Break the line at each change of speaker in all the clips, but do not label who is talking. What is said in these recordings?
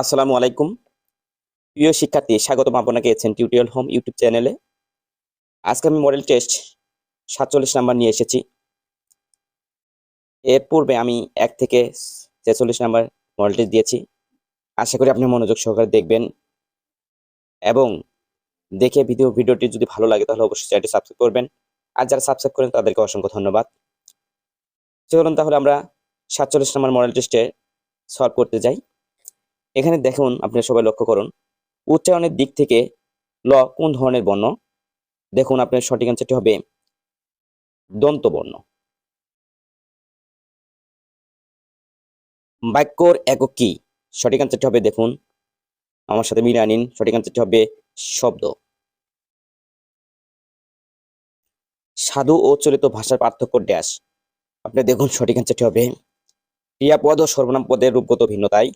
আসসালামু আলাইকুম প্রিয় শিক্ষার্থী, স্বাগতম আপনাকে টিউটোরিয়াল হোম ইউটিউব চ্যানেলে। আজকে আমি মডেল টেস্ট 47 নাম্বার নিয়ে এসেছি। এর পূর্বে আমি 1 থেকে 46 নাম্বার মডেল টেস্ট দিয়েছি। আশা করি আপনি মনোযোগ সহকারে দেখবেন এবং দেখে ভিডিওটি যদি ভালো লাগে তাহলে অবশ্যই চ্যানেলটি সাবস্ক্রাইব করবেন। আর যারা সাবস্ক্রাইব করেন তাদেরকে অসংখ্য ধন্যবাদ। চলুন তাহলে আমরা 47 নাম্বার মডেল টেস্টে সলভ করতে যাই। এখানে দেখুন, আপনারা সবাই লক্ষ্য করুন, উচ্চারণের দিক থেকে ল কোন ধরনের বর্ণ? দেখুন, আপনার সঠিক অ্যান্সারটি হবে দন্ত বর্ণ। বাক্যর একক কি? সঠিক অ্যান্সারটি হবে, দেখুন আমার সাথে মিলিয়ে নিন, সঠিক অ্যান্সারটি হবে শব্দ। সাধু ও চলিত ভাষার পার্থক্য ড্যাশ। আপনি দেখুন, সঠিক অ্যান্সারটি হবে ক্রিয়াপদ ও সর্বনাম পদের রূপগত ভিন্নতায়।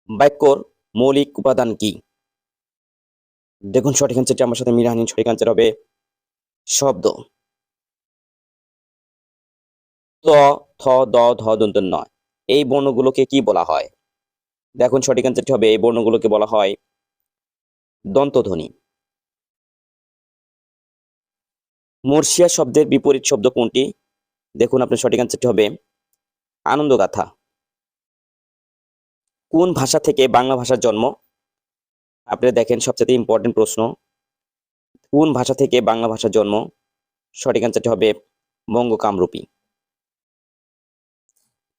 বাক্যর মৌলিক উপাদান কি? দেখুন, সঠিক অ্যান্সারটি আমার সাথে মিলিয়ে নিন, সঠিক অ্যান্সার হবে শব্দ। ত, থ, দ, ধ দন্ত নয়, এই বর্ণগুলোকে কি বলা হয়? দেখুন, সঠিক অ্যান্সারটি হবে এই বর্ণগুলোকে বলা হয় দন্তধ্বনি। মর্ষিয়া শব্দের বিপরীত শব্দ কোনটি? দেখুন, আপনার সঠিক অ্যান্সারটি হবে আনন্দগাথা। কোন ভাষা থেকে বাংলা ভাষার জন্ম? আপনি দেখেন, সবচেয়ে ইম্পর্টেন্ট প্রশ্ন, কোন ভাষা থেকে বাংলা ভাষার জন্ম? সঠিক অ্যান্সারটি হবে বঙ্গকামরূপী।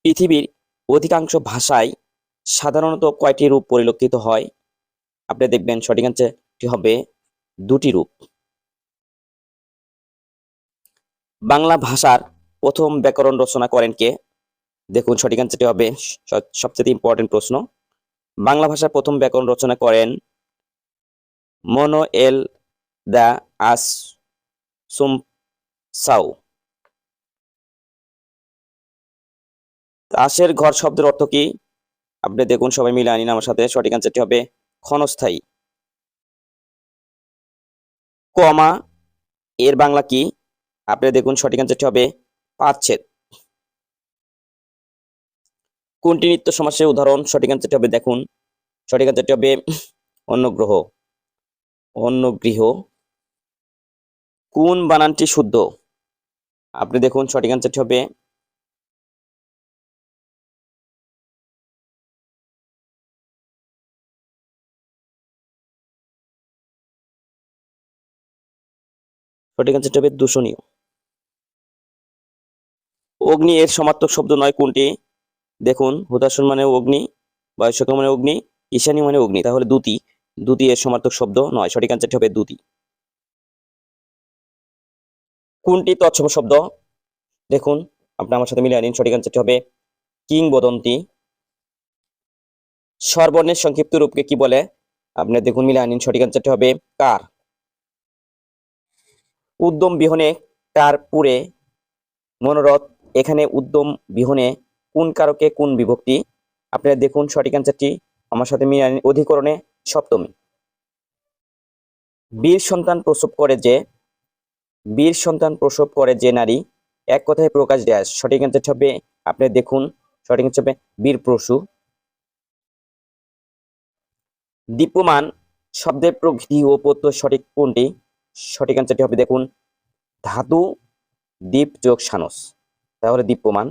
পৃথিবীর অধিকাংশ ভাষায় সাধারণত কয়টি রূপ পরিলক্ষিত হয়? আপনি দেখবেন, সঠিক অ্যান্সারটি হবে 2টি রূপ। বাংলা ভাষার প্রথম ব্যাকরণ রচনা করেন কে? দেখুন, সঠিক অ্যান্সারটি হবে সবচেয়ে ইম্পর্টেন্ট প্রশ্ন, বাংলা ভাষার প্রথম ব্যাকরণ রচনা করেন মনোয়েল দা আস সুমসাও। তাসের ঘর শব্দের অর্থ কি? আপনি দেখুন, সবাই মিলে আনিন আমার সাথে, সঠিক অ্যান্সারটি হবে ক্ষণস্থায়ী। কমা এর বাংলা কি? আপনি দেখুন, সঠিক অ্যান্সারটি হবে পাচ্ছেদ। কোনটি নিত্য সমাসের উদাহরণ? সঠিক অ্যান্সারটি হবে, দেখুন সঠিক অ্যান্সারটি হবে অন্নগ্রহ, অন্নগৃহ। কোন বানানটি শুদ্ধ? আপনি দেখুন, সঠিক অ্যান্সারটি হবে সঠিক অ্যান্সারটি হবে দূষণীয়। অগ্নি এর সমার্থক শব্দ নয় কোনটি? দেখুন, হুতাশন মানে অগ্নি, বায়ুশক্তি মানে অগ্নি, ঈশানী মানে অগ্নি, তাহলে দ্যুতি, দ্যুতি এর সমার্থক শব্দ নয়, সঠিক অ্যান্সারটি হবে দ্যুতি। কোনটি তৎসম শব্দ? দেখুন, আপনি আমার সাথে মিলিয়ে নিন, সঠিক অ্যান্সারটি হবে কিংবদন্তি। স্বরবর্ণের সংক্ষিপ্ত রূপকে কি বলে? আপনি দেখুন, মিলিয়ে নিন, সঠিক অ্যান্সারটি হবে কার। উদ্যম বিহনে কার পুরে মনোরথ, এখানে উদ্যম বিহনে কোন কারকে কোন বিভক্তি? আপনারা দেখুন, সঠিক অ্যান্সারটি আমার সাথে মিলিয়ে নিন, অধিকরণে সপ্তমী। বীর সন্তান প্রসব করে যে, বীর সন্তান প্রসব করে যে নারী, এক কথায় প্রকাশ ড্যাশ। সঠিক অ্যান্সারটি হবে, আপনি দেখুন, সঠিক অ্যান্সার হবে বীর প্রসূ। দীপ্যমান শব্দের প্রকৃতি ও প্রত্যয় সঠিক কোনটি? সঠিক অ্যান্সারটি হবে, দেখুন ধাতু দীপ যোগ সানস, তাহলে দীপ্যমান।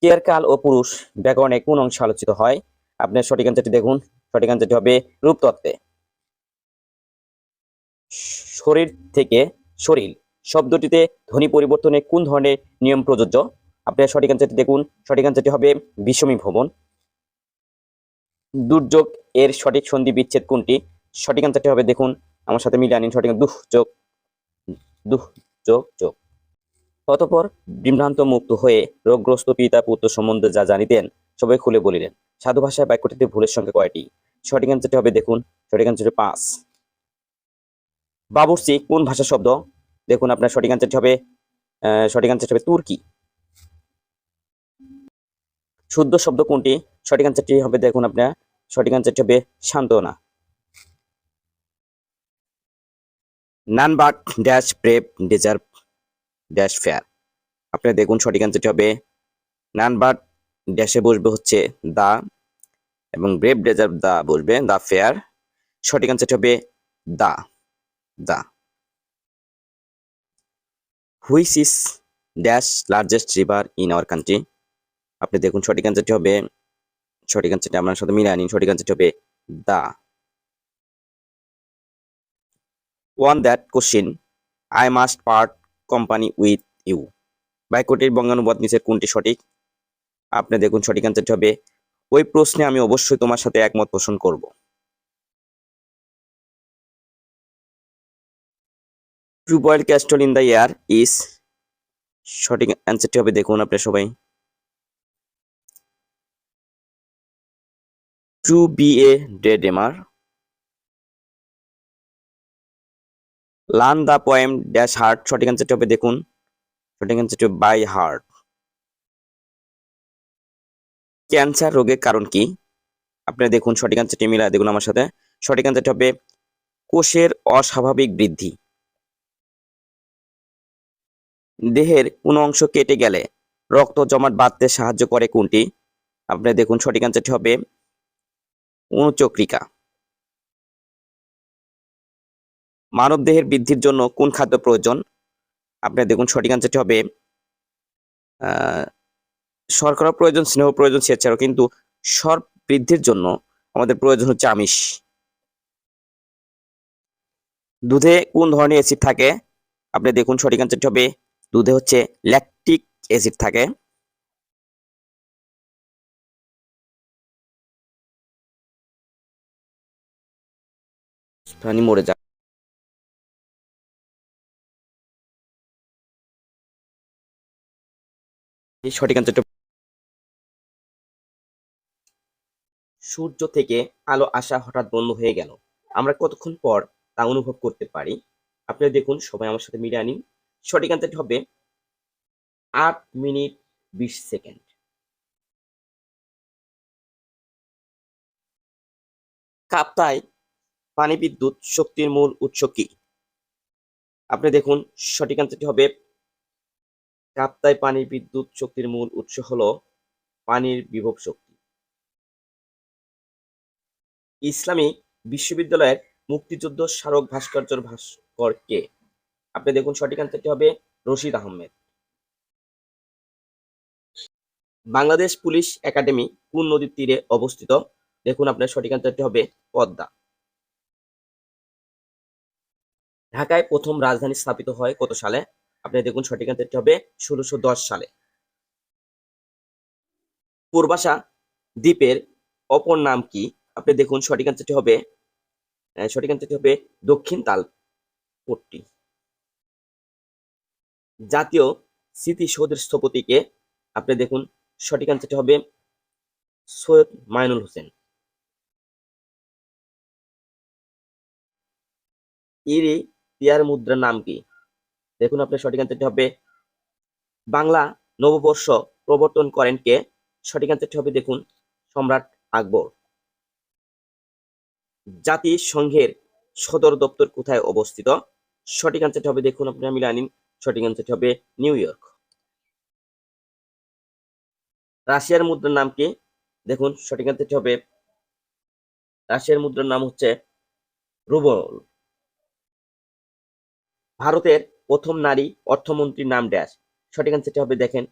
ক্রিয়ার কাল ও পুরুষ ব্যাকরণে কোন অংশ আলোচিত হয়? আপনার সঠিক অ্যান্সারটি দেখুন, সঠিক অ্যান্সারটি হবে রূপতত্ত্বে। শরীর থেকে শরীর শব্দটিতে ধ্বনি পরিবর্তনে কোন ধরনের নিয়ম প্রযোজ্য? আপনার সঠিক অ্যান্সারটি দেখুন, সঠিক অ্যান্সারটি হবে বিষমী ভবন। দুর্যোগ এর সঠিক সন্ধি বিচ্ছেদ কোনটি? সঠিক অ্যান্সারটি হবে, দেখুন আমার সাথে মিলিয়ে আনিন, সঠিক দুঃযোগ, দুঃযোগ যোগ। অতঃপর বিভ্রান্ত মুক্ত হয়ে রোগগ্রস্ত পিতা পুত্র সম্বন্ধে যা জানিতেন সবাই খুলে বলিলেন। সাধু ভাষায় বাক্যটিতে ভুলের সংখ্যা কয়টি? সঠিক অ্যান্সারটি হবে, দেখুন সঠিক অ্যান্সারটি 5। বাবুর্চি কোন ভাষা শব্দ? দেখুন, আপনার সঠিক অ্যান্সারটি হবে তুর্কি। শুদ্ধ শব্দ কোনটি? সঠিক অ্যান্সারটি হবে, দেখুন আপনার সঠিক অ্যান্সারটি হবে সান্ত্বনা। None but dash brave deserve dash fair. আপনারা দেখুন সঠিক অ্যান্সারটি হবে নান বাট ড্যাশে বসবে হচ্ছে দা এবং ব্রেভ ডেজার্ভ দা বসবে দা ফেয়ার। সঠিক অ্যান্সারটি হবে দা দা। Which is dash largest river in our country. আপনি দেখুন সঠিক অ্যান্সারটি হবে, সঠিক অ্যান্সারটি আপনার সাথে মিলিয়ে নিন, সঠিক অ্যান্সারটি হবে দা। One that question I must part company with you. বাক্যটির বঙ্গানুবাদ নিচের কোনটি সঠিক। আপনি দেখুন সঠিক অ্যান্সারটি হবে ওই প্রশ্নে আমি অবশ্যই তোমার সাথে একমত পোষণ করব। To build castle in the air is. সঠিক অ্যান্সারটি হবে দেখুন আপনি সবাই to be a day dreamer. Learn the poem dash heart. সঠিক অ্যান্সারটি হবে দেখুন, সঠিক অ্যান্সারটি হবে বাই হার্ট। ক্যান্সার রোগের কারণ কি। আপনি দেখুন সঠিক অ্যান্সারটি মিলায় দেখুন আমার সাথে, সঠিক অ্যান্সারটি হবে কোষের অস্বাভাবিক বৃদ্ধি। দেহের কোন অংশ কেটে গেলে রক্ত জমাট বাঁধতে সাহায্য করে কোনটি। আপনি দেখুন সঠিক অ্যান্সারটি হবে অনুচক্রিকা। মানব দেহের বৃদ্ধির জন্য কোন খাদ্য প্রয়োজন। আপনি দেখুন সঠিক অ্যান্সারটি হবে শর্করা প্রয়োজন, স্নেহ প্রয়োজন, স্বেচ্ছারও, কিন্তু সর বৃদ্ধির জন্য আমাদের প্রয়োজন হচ্ছে আমিষ। দুধে কোন ধরনের অ্যাসিড থাকে। আপনি দেখুন সঠিক অ্যান্সারটি হবে দুধে হচ্ছে ল্যাকটিক অ্যাসিড থাকে। প্রাণী মরে যায়। এই সঠিক অ্যান্সারটি সূর্য থেকে আলো আসা হঠাৎ বন্ধ হয়ে গেল, আমরা কতক্ষণ পর তা অনুভব করতে পারি। আপনি দেখুন সবাই আমার সাথে মিলিয়ে আনিন, সঠিক অ্যান্সারটি হবে 8 মিনিট 20 সেকেন্ড। কাপ্তাই পানি বিদ্যুৎ শক্তির মূল উৎস কি। আপনি দেখুন সঠিক অ্যান্সারটি হবে কাপ্তাই পানি বিদ্যুৎ শক্তির মূল উৎস হলো পানির বিভব শক্তি। ইসলামিক বিশ্ববিদ্যালয়ের মুক্তিযুদ্ধ স্মারক ভাস্কর্যের ভাস্কর কে। আপনি দেখুন সঠিক অ্যান্সারটি হবে রশিদ আহমেদ। বাংলাদেশ পুলিশ একাডেমি কোন নদীর তীরে অবস্থিত। দেখুন আপনার সঠিক অ্যান্সারটি হবে পদ্মা। ঢাকায় প্রথম রাজধানী স্থাপিত হয় কত সালে। আপনি দেখুন সঠিক অ্যান্সারটি হবে 1610 সালে। পূর্বাশা দ্বীপের অপর নাম কি। আপনি দেখুন সঠিক অ্যান্সারটি হবে দক্ষিণ তালপট্টি। জাতীয় স্মৃতিসৌধের স্থপতি কে। আপনি দেখুন সঠিক অ্যান্সারটি হবে সৈয়দ মাইনুল হোসেন। ইরি তিয়ার মুদ্রার নাম কি। দেখুন আপনার সঠিক অ্যান্সারটি হবে বাংলা নববর্ষ প্রবর্তন করেন কে। সঠিক অ্যান্সারটি হবে দেখুন সম্রাট আকবর। জাতিসংঘের সদর দপ্তর কোথায় অবস্থিত। সঠিক অ্যান্সারটি হবে দেখুন আপনারা মিলে আনিন, সঠিক অ্যান্সারটি হবে নিউ ইয়র্ক। রাশিয়ার মুদ্রার নাম কি। দেখুন সঠিক অ্যান্সারটি হবে রাশিয়ার মুদ্রার নাম হচ্ছে রুবল। ভারতের প্রথম নারী অর্থমন্ত্রীর নাম ড্যাশ। সঠিক অ্যান্সারটি হবে দেখেন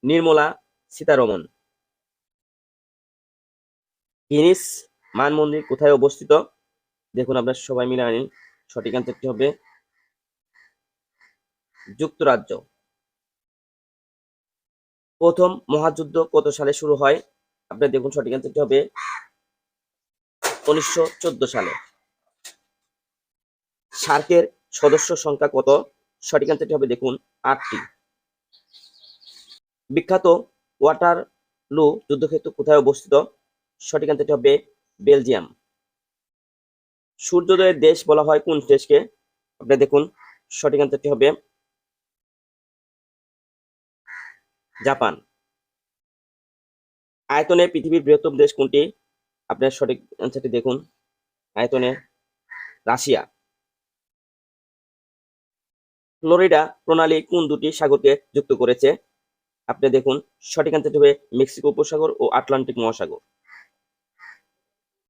নির্মলা সীতারমন। ভেনিস মানমন্দির কোথায় অবস্থিত। দেখুন আপনারা সবাই মিলে আনিন, সঠিক অ্যান্সারটি হবে যুক্তরাজ্য। প্রথম মহাযুদ্ধ কত সালে শুরু হয়। আপনারা দেখুন সঠিক অ্যান্সারটি হবে 1914 সালে। সার্কের সদস্য সংখ্যা কত। সঠিক অ্যান্সারটি হবে দেখুন 8টি। বিখ্যাত ওয়াটারলু যুদ্ধক্ষেত্র কোথায় অবস্থিত। সঠিক অ্যান্সারটি হবে বেলজিয়াম। সূর্যোদয়ের দেশ বলা হয় কোন দেশকে। আপনি দেখুন সঠিক অ্যান্সারটি হবে জাপান। আয়তনে পৃথিবীর বৃহত্তম দেশ কোনটি। আপনার সঠিক অ্যান্সারটি দেখুন আয়তনে রাশিয়া। ফ্লোরিডা প্রণালী কোন দুটি সাগরকে যুক্ত করেছে। আপনি দেখুন সঠিক অ্যান্সারটি হবে মেক্সিকো উপসাগর ও আটলান্টিক মহাসাগর।